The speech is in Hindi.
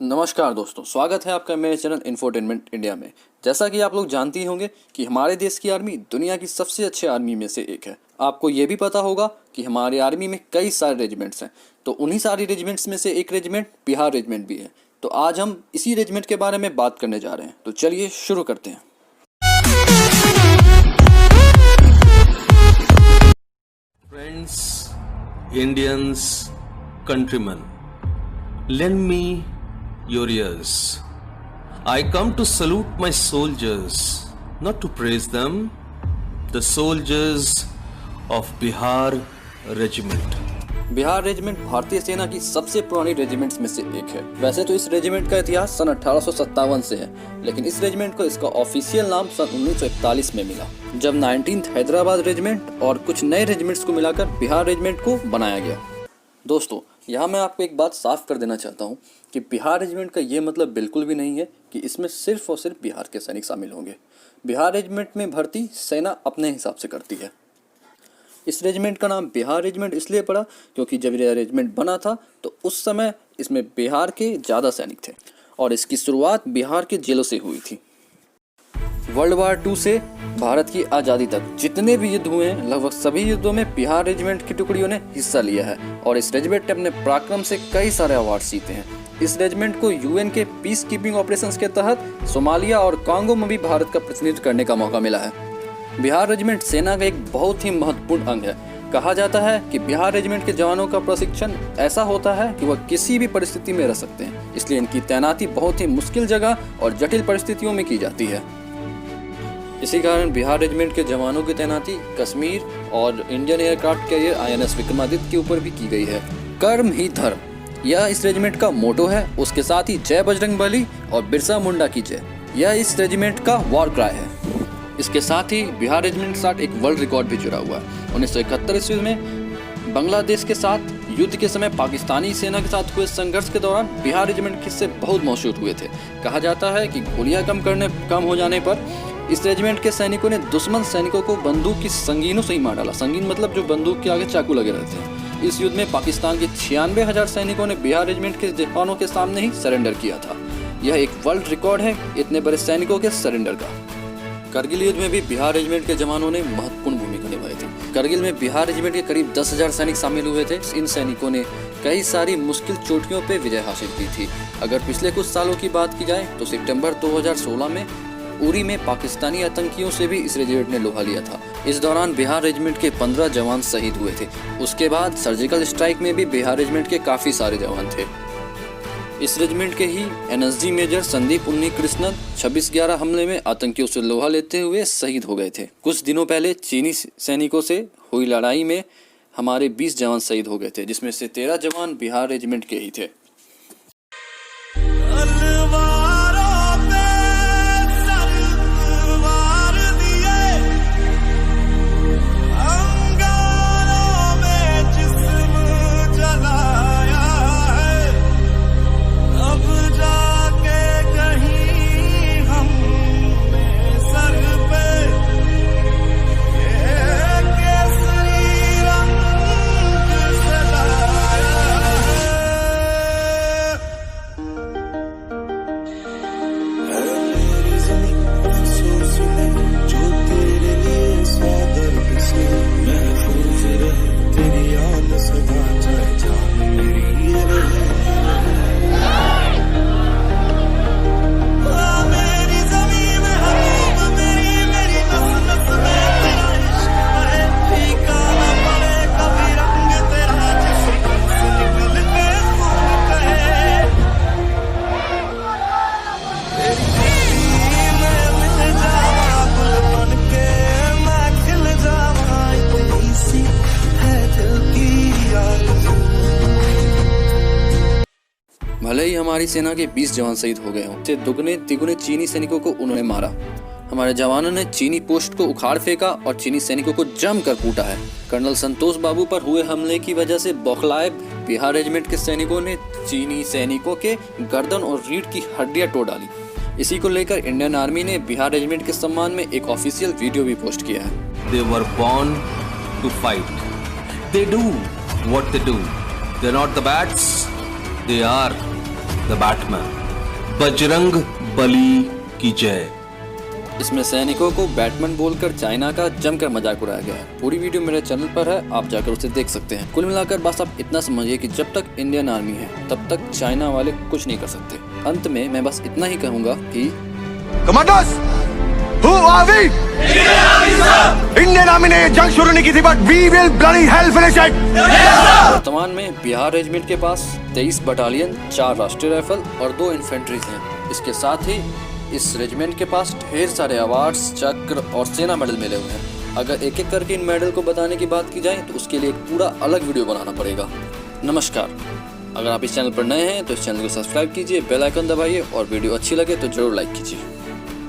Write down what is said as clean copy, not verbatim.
नमस्कार दोस्तों, स्वागत है आपका मेरे चैनल इन्फोटेनमेंट इंडिया में। जैसा कि आप लोग जानते ही होंगे कि हमारे देश की आर्मी दुनिया की सबसे अच्छी आर्मी में से एक है। आपको ये भी पता होगा कि हमारी आर्मी में कई सारे रेजिमेंट्स हैं, तो उन्हीं सारी रेजिमेंट्स में से एक रेजिमेंट बिहार रेजिमेंट भी है। तो आज हम इसी रेजिमेंट के बारे में बात करने जा रहे हैं, तो चलिए शुरू करते हैं। Friends, Indians, countrymen, lend me your ears. I come to salute my soldiers, not to praise them, the soldiers of Bihar Regiment. Bihar regiment भारतीय सेना की सबसे पुरानी रेजिमेंट्स में से एक है। वैसे तो इस रेजिमेंट का इतिहास सन 1857 से है, लेकिन इस रेजिमेंट को इसका ऑफिशियल नाम सन 1941 में मिला, जब 19th हैदराबाद रेजिमेंट और कुछ नए रेजिमेंट्स को मिलाकर बिहार रेजिमेंट को बनाया गया। दोस्तों, यहाँ मैं आपको एक बात साफ कर देना चाहता हूँ कि बिहार रेजिमेंट का ये मतलब बिल्कुल भी नहीं है कि इसमें सिर्फ और सिर्फ बिहार के सैनिक शामिल होंगे। बिहार रेजिमेंट में भर्ती सेना अपने हिसाब से करती है। इस रेजिमेंट का नाम बिहार रेजिमेंट इसलिए पड़ा क्योंकि जब यह रेजिमेंट बना था तो उस समय इसमें बिहार के ज़्यादा सैनिक थे और इसकी शुरुआत बिहार के जेलों से हुई थी। वर्ल्ड वार 2 से भारत की आज़ादी तक जितने भी युद्ध हुए हैं, लगभग सभी युद्धों में बिहार रेजिमेंट की टुकड़ियों ने हिस्सा लिया है और इस रेजिमेंट ने अपने पराक्रम से कई सारे अवार्ड जीते हैं। इस रेजिमेंट को यूएन के पीस कीपिंग ऑपरेशंस के तहत सोमालिया और कांगो में भी भारत का प्रतिनिधित्व करने का मौका मिला है। बिहार रेजिमेंट सेना का एक बहुत ही महत्वपूर्ण अंग है। कहा जाता है कि बिहार रेजिमेंट के जवानों का प्रशिक्षण ऐसा होता है कि वह किसी भी परिस्थिति में रह सकते हैं, इसलिए इनकी तैनाती बहुत ही मुश्किल जगह और जटिल परिस्थितियों में की जाती है। इसी कारण बिहार रेजिमेंट के जवानों की तैनाती कश्मीर और Indian aircraft carrier INS Vikramaditya के ऊपर भी की गई है। कर्म ही धर्म, यह इस रेजिमेंट का मोटो है। उसके साथ ही जय बजरंगबली और बिरसा मुंडा की जय, यह इस रेजिमेंट का वॉर क्राई है। इसके साथ ही बिहार रेजिमेंट के साथ एक वर्ल्ड रिकॉर्ड भी जुड़ा हुआ है। 1971 ईस्वी में बांग्लादेश के साथ युद्ध के समय पाकिस्तानी सेना के साथ हुए संघर्ष के दौरान बिहार रेजिमेंट के हिस्से बहुत मशहूर हुए थे। कहा जाता है कि गोलियां कम हो जाने पर इस रेजिमेंट के सैनिकों ने दुश्मन सैनिकों को बंदूक की संगीनों से ही मार डाला। संगीन मतलब जो बंदूक के आगे चाकू लगे रहते हैं। इस युद्ध में पाकिस्तान के 96,000 सैनिकों ने बिहार रेजिमेंट के जवानों के सामने ही सरेंडर किया था। यह एक वर्ल्ड रिकॉर्ड है इतने बड़े सैनिकों के सरेंडर का। करगिल युद्ध में भी बिहार रेजिमेंट के जवानों ने महत्वपूर्ण भूमिका निभाई थी। करगिल में बिहार रेजिमेंट के करीब 10,000 सैनिक शामिल हुए थे। इन सैनिकों ने कई सारी मुश्किल चोटियों पर विजय हासिल की थी। अगर पिछले कुछ सालों की बात की जाए तो सितंबर 2016 में उरी में पाकिस्तानी आतंकियों से भी इस रेजिमेंट ने लोहा लिया था। इस दौरान बिहार रेजिमेंट के 15 जवान शहीद हुए थे। उसके बाद सर्जिकल स्ट्राइक में भी बिहार रेजिमेंट के काफ़ी सारे जवान थे। इस रेजिमेंट के ही NSG मेजर संदीप उन्नीकृष्णन 26/11 हमले में आतंकियों से लोहा लेते हुए शहीद हो गए थे। कुछ दिनों पहले चीनी सैनिकों से हुई लड़ाई में हमारे 20 जवान शहीद हो गए थे, जिसमें से 13 जवान बिहार रेजिमेंट के ही थे। भले ही हमारी सेना के 20 जवान शहीद हो गए हों, से दुगने तिगुने चीनी सैनिकों को उन्होंने मारा। हमारे जवानों ने चीनी पोस्ट को उखाड़ फेंका और चीनी सैनिकों को जमकर कूटा है। कर्नल संतोष बाबू पर हुए हमले की वजह से बौखलाए बिहार रेजिमेंट के सैनिकों ने चीनी सैनिकों के गर्दन और रीढ़ की हड्डियां तोड़ डाली। इसी को लेकर इंडियन आर्मी ने बिहार रेजिमेंट के सम्मान में एक ऑफिशियल वीडियो भी पोस्ट किया है। They were born to fight. They do what they do. They're not the bats. They are the Batman. Bajrang Bali की जय। इसमें सैनिकों को बैटमैन बोलकर चाइना का जमकर मजाक उड़ाया गया है। पूरी वीडियो मेरे चैनल पर है, आप जाकर उसे देख सकते हैं। कुल मिलाकर बस आप इतना समझिए कि जब तक इंडियन आर्मी है तब तक चाइना वाले कुछ नहीं कर सकते। अंत में मैं बस इतना ही कहूँगा कि commanders, who are we? Indian army ने जंग शुरू नहीं की थी, but we will bloody hell finish it. वर्तमान में बिहार रेजिमेंट के पास 23 बटालियन, 4 राष्ट्रीय राइफल और 2 इन्फेंट्रीज हैं। इसके साथ ही इस रेजिमेंट के पास ढेर सारे अवार्ड्स, चक्र और सेना मेडल मिले हुए हैं। अगर एक एक करके इन मेडल को बताने की बात की जाए तो उसके लिए एक पूरा अलग वीडियो बनाना पड़ेगा। नमस्कार, अगर आप इस चैनल पर नए हैं तो इस चैनल को सब्सक्राइब कीजिए, बेल आइकन दबाइए और वीडियो अच्छी लगे तो जरूर लाइक कीजिए।